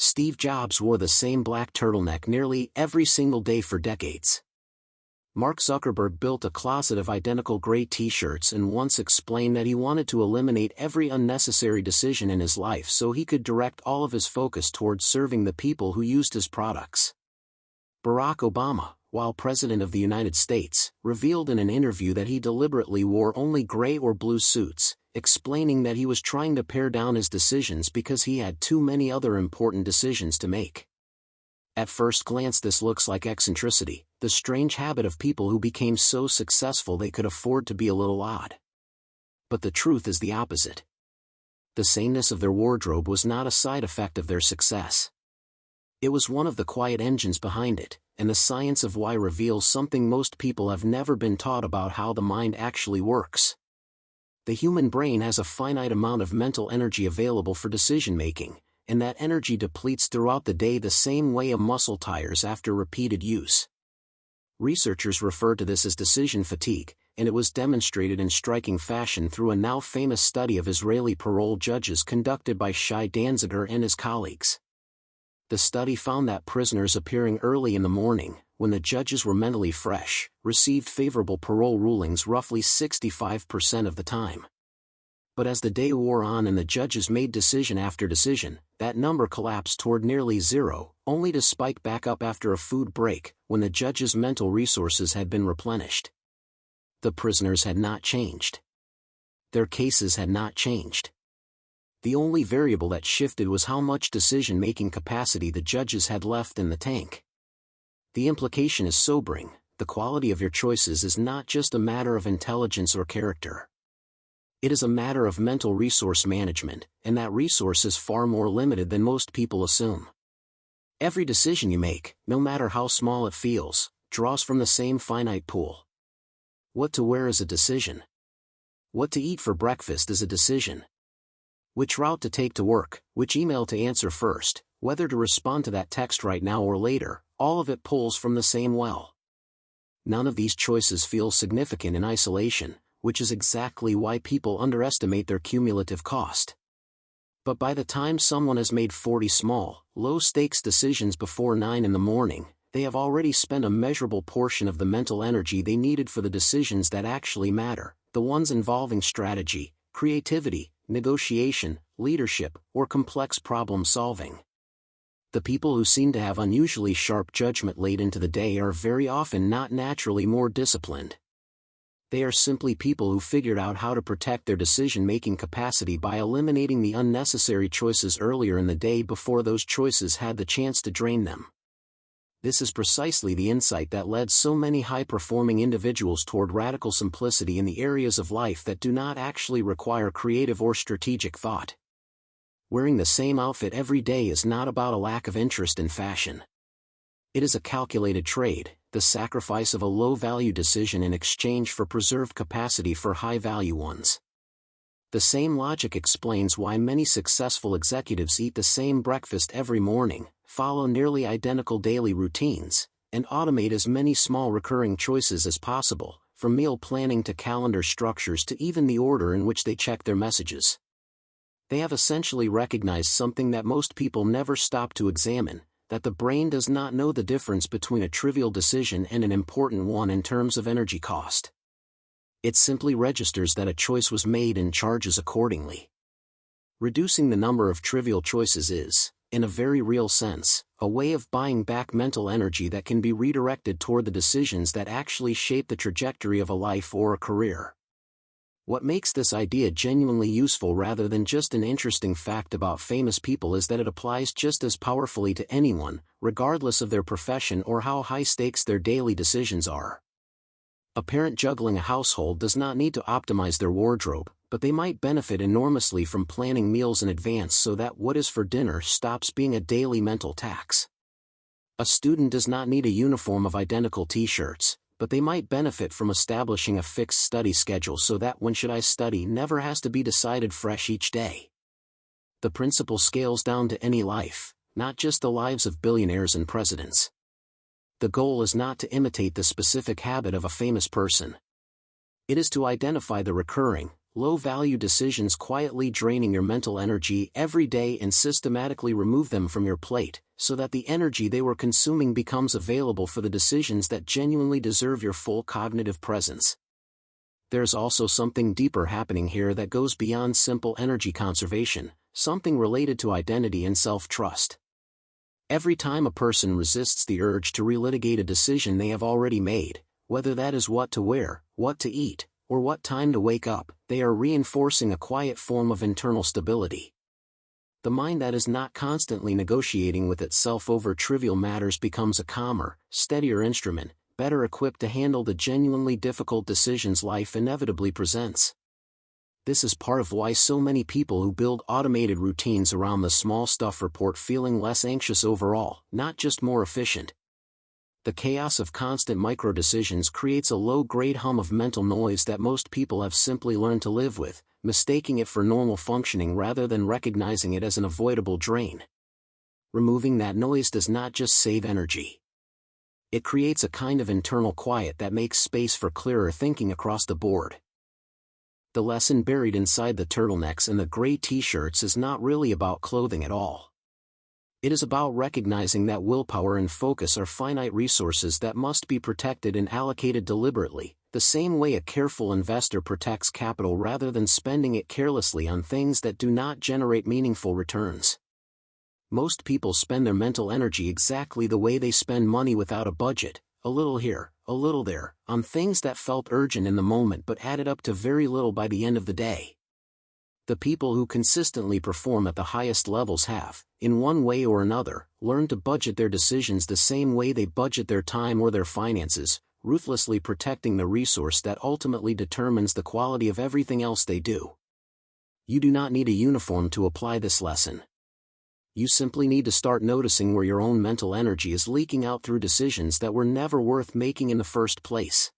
Steve Jobs wore the same black turtleneck nearly every single day for decades. Mark Zuckerberg built a closet of identical gray t-shirts and once explained that he wanted to eliminate every unnecessary decision in his life so he could direct all of his focus towards serving the people who used his products. Barack Obama, while President of the United States, revealed in an interview that he deliberately wore only gray or blue suits, explaining that he was trying to pare down his decisions because he had too many other important decisions to make. At first glance this looks like eccentricity, the strange habit of people who became so successful they could afford to be a little odd. But the truth is the opposite. The saneness of their wardrobe was not a side effect of their success. It was one of the quiet engines behind it, and the science of why reveals something most people have never been taught about how the mind actually works. The human brain has a finite amount of mental energy available for decision-making, and that energy depletes throughout the day the same way a muscle tires after repeated use. Researchers refer to this as decision fatigue, and it was demonstrated in striking fashion through a now famous study of Israeli parole judges conducted by Shai Danziger and his colleagues. The study found that prisoners appearing early in the morning, when the judges were mentally fresh, received favorable parole rulings roughly 65% of the time. But as the day wore on and the judges made decision after decision, that number collapsed toward nearly zero, only to spike back up after a food break, when the judges' mental resources had been replenished. The prisoners had not changed. Their cases had not changed. The only variable that shifted was how much decision-making capacity the judges had left in the tank. The implication is sobering: the quality of your choices is not just a matter of intelligence or character. It is a matter of mental resource management, and that resource is far more limited than most people assume. Every decision you make, no matter how small it feels, draws from the same finite pool. What to wear is a decision. What to eat for breakfast is a decision. Which route to take to work, which email to answer first, whether to respond to that text right now or later, all of it pulls from the same well. None of these choices feel significant in isolation, which is exactly why people underestimate their cumulative cost. But by the time someone has made 40 small, low-stakes decisions before 9 in the morning, they have already spent a measurable portion of the mental energy they needed for the decisions that actually matter, the ones involving strategy, creativity, negotiation, leadership, or complex problem-solving. The people who seem to have unusually sharp judgment late into the day are very often not naturally more disciplined. They are simply people who figured out how to protect their decision-making capacity by eliminating the unnecessary choices earlier in the day before those choices had the chance to drain them. This is precisely the insight that led so many high-performing individuals toward radical simplicity in the areas of life that do not actually require creative or strategic thought. Wearing the same outfit every day is not about a lack of interest in fashion. It is a calculated trade, the sacrifice of a low-value decision in exchange for preserved capacity for high-value ones. The same logic explains why many successful executives eat the same breakfast every morning, follow nearly identical daily routines, and automate as many small recurring choices as possible, from meal planning to calendar structures to even the order in which they check their messages. They have essentially recognized something that most people never stop to examine: that the brain does not know the difference between a trivial decision and an important one in terms of energy cost. It simply registers that a choice was made and charges accordingly. Reducing the number of trivial choices is, in a very real sense, a way of buying back mental energy that can be redirected toward the decisions that actually shape the trajectory of a life or a career. What makes this idea genuinely useful rather than just an interesting fact about famous people is that it applies just as powerfully to anyone, regardless of their profession or how high stakes their daily decisions are. A parent juggling a household does not need to optimize their wardrobe, but they might benefit enormously from planning meals in advance so that what is for dinner stops being a daily mental tax. A student does not need a uniform of identical t-shirts, but they might benefit from establishing a fixed study schedule so that when should I study never has to be decided fresh each day. The principle scales down to any life, not just the lives of billionaires and presidents. The goal is not to imitate the specific habit of a famous person. It is to identify the recurring, low-value decisions quietly draining your mental energy every day and systematically remove them from your plate, so that the energy they were consuming becomes available for the decisions that genuinely deserve your full cognitive presence. There's also something deeper happening here that goes beyond simple energy conservation, something related to identity and self-trust. Every time a person resists the urge to relitigate a decision they have already made, whether that is what to wear, what to eat, or what time to wake up, they are reinforcing a quiet form of internal stability. The mind that is not constantly negotiating with itself over trivial matters becomes a calmer, steadier instrument, better equipped to handle the genuinely difficult decisions life inevitably presents. This is part of why so many people who build automated routines around the small stuff report feeling less anxious overall, not just more efficient. The chaos of constant micro-decisions creates a low-grade hum of mental noise that most people have simply learned to live with, mistaking it for normal functioning rather than recognizing it as an avoidable drain. Removing that noise does not just save energy. It creates a kind of internal quiet that makes space for clearer thinking across the board. The lesson buried inside the turtlenecks and the gray t-shirts is not really about clothing at all. It is about recognizing that willpower and focus are finite resources that must be protected and allocated deliberately, the same way a careful investor protects capital rather than spending it carelessly on things that do not generate meaningful returns. Most people spend their mental energy exactly the way they spend money without a budget, a little here, a little there, on things that felt urgent in the moment but added up to very little by the end of the day. The people who consistently perform at the highest levels have, in one way or another, learned to budget their decisions the same way they budget their time or their finances, ruthlessly protecting the resource that ultimately determines the quality of everything else they do. You do not need a uniform to apply this lesson. You simply need to start noticing where your own mental energy is leaking out through decisions that were never worth making in the first place.